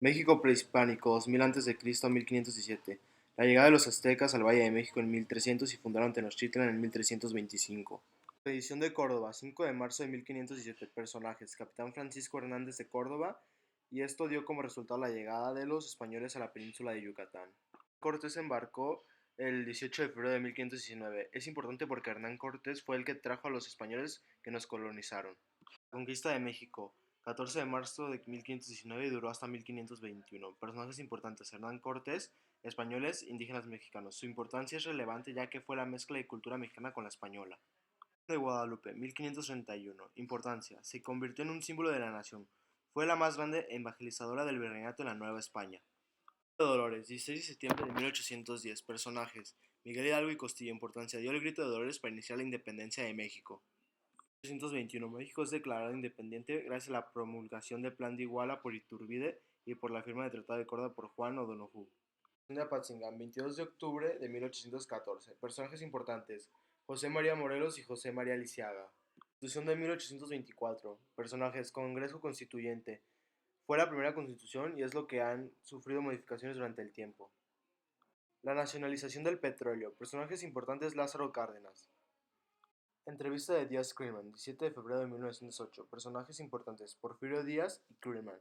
México prehispánico, 2000 a.C. a 1517. La llegada de los aztecas al Valle de México en 1300 y fundaron Tenochtitlan en 1325. Edición de Córdoba, 5 de marzo de 1517. Personajes: Capitán Francisco Hernández de Córdoba, y esto dio como resultado la llegada de los españoles a la península de Yucatán. Cortés embarcó el 18 de febrero de 1519. Es importante porque Hernán Cortés fue el que trajo a los españoles que nos colonizaron. Conquista de México, 14 de marzo de 1519 y duró hasta 1521. Personajes importantes: Hernán Cortés, españoles, indígenas mexicanos. Su importancia es relevante ya que fue la mezcla de cultura mexicana con la española. De Guadalupe, 1531. Importancia: se convirtió en un símbolo de la nación. Fue la más grande evangelizadora del virreinato en la Nueva España. De Dolores, 16 de septiembre de 1810. Personajes: Miguel Hidalgo y Costilla. Importancia: dio el grito de Dolores para iniciar la independencia de México. 1821. México es declarado independiente gracias a la promulgación del Plan de Iguala por Iturbide y por la firma del Tratado de Córdoba por Juan O'Donoghue. De Apatzingán, 22 de octubre de 1814. Personajes importantes: José María Morelos y José María Lisiaga. Constitución de 1824. Personajes: Congreso Constituyente. Fue la primera constitución y es lo que han sufrido modificaciones durante el tiempo. La nacionalización del petróleo. Personajes importantes: Lázaro Cárdenas. Entrevista de Díaz Creeman, 17 de febrero de 1908. Personajes importantes: Porfirio Díaz y Creeman.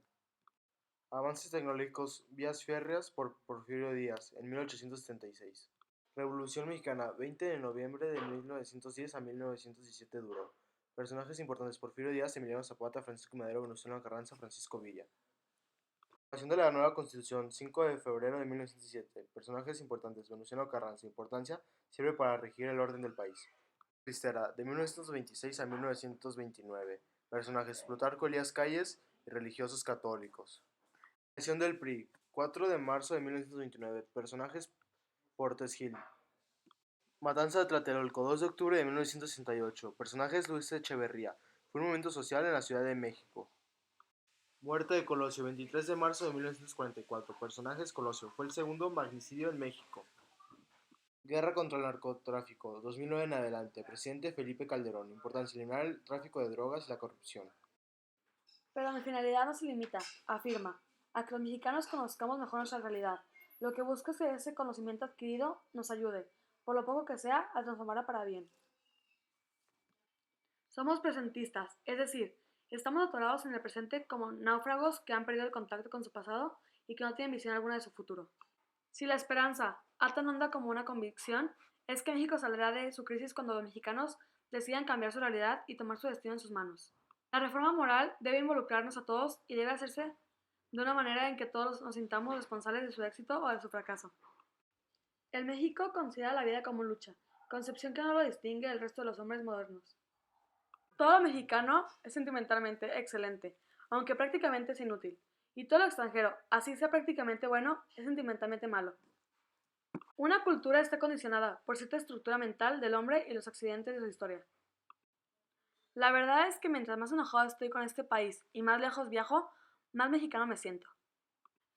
Avances tecnológicos: vías férreas por Porfirio Díaz en 1876. Revolución Mexicana, 20 de noviembre de 1910 a 1917 duró. Personajes importantes: Porfirio Díaz, Emiliano Zapata, Francisco Madero, Venustiano Carranza, Francisco Villa. Creación de la nueva Constitución, 5 de febrero de 1917. Personajes importantes: Venustiano Carranza. Importancia: sirve para regir el orden del país. Cristera, de 1926 a 1929. Personajes: Plutarco Elías Calles y religiosos católicos. Creación del PRI, 4 de marzo de 1929. Personajes: Portes Gil. Matanza de Tlatelolco, 2 de octubre de 1968. Personajes: Luis Echeverría. Fue un movimiento social en la Ciudad de México. Muerte de Colosio, 23 de marzo de 1944. Personajes: Colosio. Fue el segundo magnicidio en México. Guerra contra el narcotráfico, 2009 en adelante. Presidente Felipe Calderón. Importancia: eliminar el tráfico de drogas y la corrupción. Pero mi finalidad no se limita, afirma, a que los mexicanos conozcamos mejor nuestra realidad. Lo que busco es que ese conocimiento adquirido nos ayude, por lo poco que sea, a transformarla para bien. Somos presentistas, es decir, estamos atorados en el presente como náufragos que han perdido el contacto con su pasado y que no tienen visión alguna de su futuro. Si la esperanza, a tan honda como una convicción, es que México saldrá de su crisis cuando los mexicanos decidan cambiar su realidad y tomar su destino en sus manos. La reforma moral debe involucrarnos a todos y debe hacerse de una manera en que todos nos sintamos responsables de su éxito o de su fracaso. El México considera la vida como lucha, concepción que no lo distingue del resto de los hombres modernos. Todo mexicano es sentimentalmente excelente, aunque prácticamente es inútil, y todo lo extranjero, así sea prácticamente bueno, es sentimentalmente malo. Una cultura está condicionada por cierta estructura mental del hombre y los accidentes de su historia. La verdad es que mientras más enojado estoy con este país y más lejos viajo, más mexicano me siento.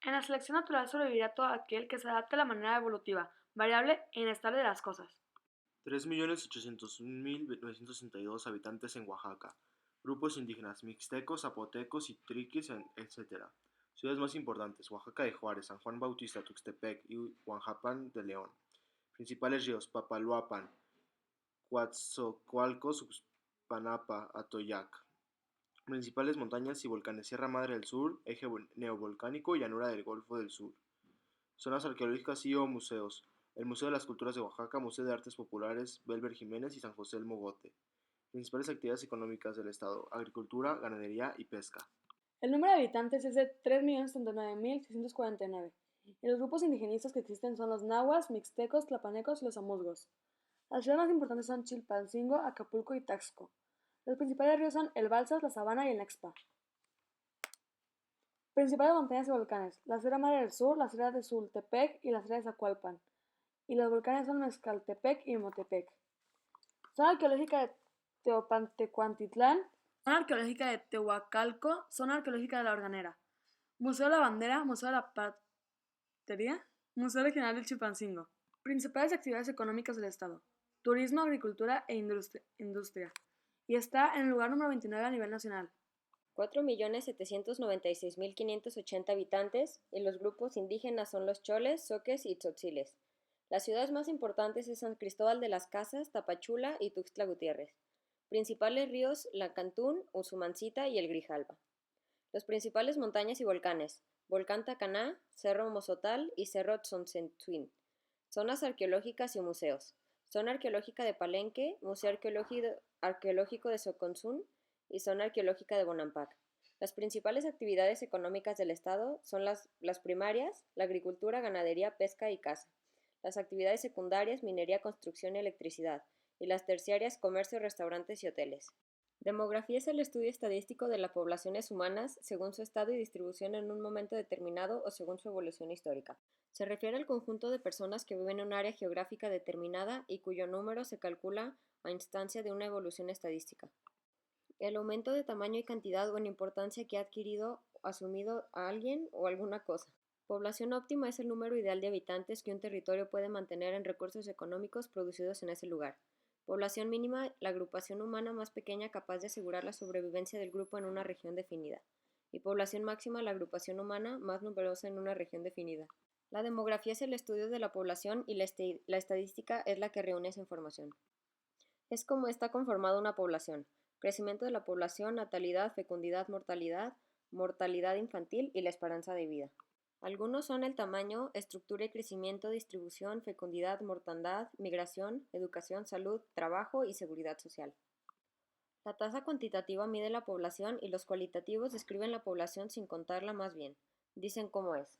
En la selección natural sobrevivirá todo aquel que se adapte a la manera evolutiva, variable e inestable de las cosas. 3.800.962 habitantes en Oaxaca. Grupos indígenas: mixtecos, zapotecos y triquis, etc. Ciudades más importantes: Oaxaca de Juárez, San Juan Bautista, Tuxtepec y Huajuapan de León. Principales ríos: Papaloapan, Coatzacoalcos, Uxpanapa, Atoyac. Principales montañas y volcanes: Sierra Madre del Sur, eje neovolcánico y llanura del Golfo del Sur. Zonas arqueológicas y o museos: el Museo de las Culturas de Oaxaca, Museo de Artes Populares Belver Jiménez y San José el Mogote. Principales actividades económicas del estado: agricultura, ganadería y pesca. El número de habitantes es de 3.079.649, y los grupos indigenistas que existen son los nahuas, mixtecos, tlapanecos y los amuzgos. Las ciudades más importantes son Chilpancingo, Acapulco y Taxco. Los principales ríos son el Balsas, la Sabana y el Nexpa. Principales montañas y volcanes: la Sierra Madre del Sur, la Sierra de Sultepec y la Sierra de Zacualpan. Y los volcanes son Mezcaltepec y Motepec. Zona arqueológica de Teopantecuantitlán, zona arqueológica de Tehuacalco, zona arqueológica de la Organera, Museo de la Bandera, Museo de la Patria, Museo Regional del Chilpancingo. Principales actividades económicas del estado: turismo, agricultura e industria. Y está en el lugar número 29 a nivel nacional. 4.796.580 habitantes y los grupos indígenas son los choles, zoques y tzotziles. Las ciudades más importantes es San Cristóbal de las Casas, Tapachula y Tuxtla Gutiérrez. Principales ríos Lacantún, Usumancita y el Grijalba. Los principales montañas y volcanes: Volcán Tacaná, Cerro Mozotal y Cerro Tzontzentruin. Zonas arqueológicas y museos: Zona arqueológica de Palenque, Museo arqueológico de Soconzún y Zona arqueológica de Bonampak. Las principales actividades económicas del estado son las primarias: la agricultura, ganadería, pesca y caza. Las actividades secundarias: minería, construcción y electricidad. Y las terciarias: comercio, restaurantes y hoteles. Demografía es el estudio estadístico de las poblaciones humanas según su estado y distribución en un momento determinado o según su evolución histórica. Se refiere al conjunto de personas que viven en un área geográfica determinada y cuyo número se calcula a instancia de una evolución estadística. El aumento de tamaño y cantidad o en importancia que ha adquirido o asumido a alguien o alguna cosa. Población óptima es el número ideal de habitantes que un territorio puede mantener en recursos económicos producidos en ese lugar. Población mínima, la agrupación humana más pequeña capaz de asegurar la sobrevivencia del grupo en una región definida. Y población máxima, la agrupación humana más numerosa en una región definida. La demografía es el estudio de la población y la estadística es la que reúne esa información. Es como está conformada una población: crecimiento de la población, natalidad, fecundidad, mortalidad, mortalidad infantil y la esperanza de vida. Algunos son el tamaño, estructura y crecimiento, distribución, fecundidad, mortandad, migración, educación, salud, trabajo y seguridad social. La tasa cuantitativa mide la población y los cualitativos describen la población sin contarla más bien. Dicen cómo es.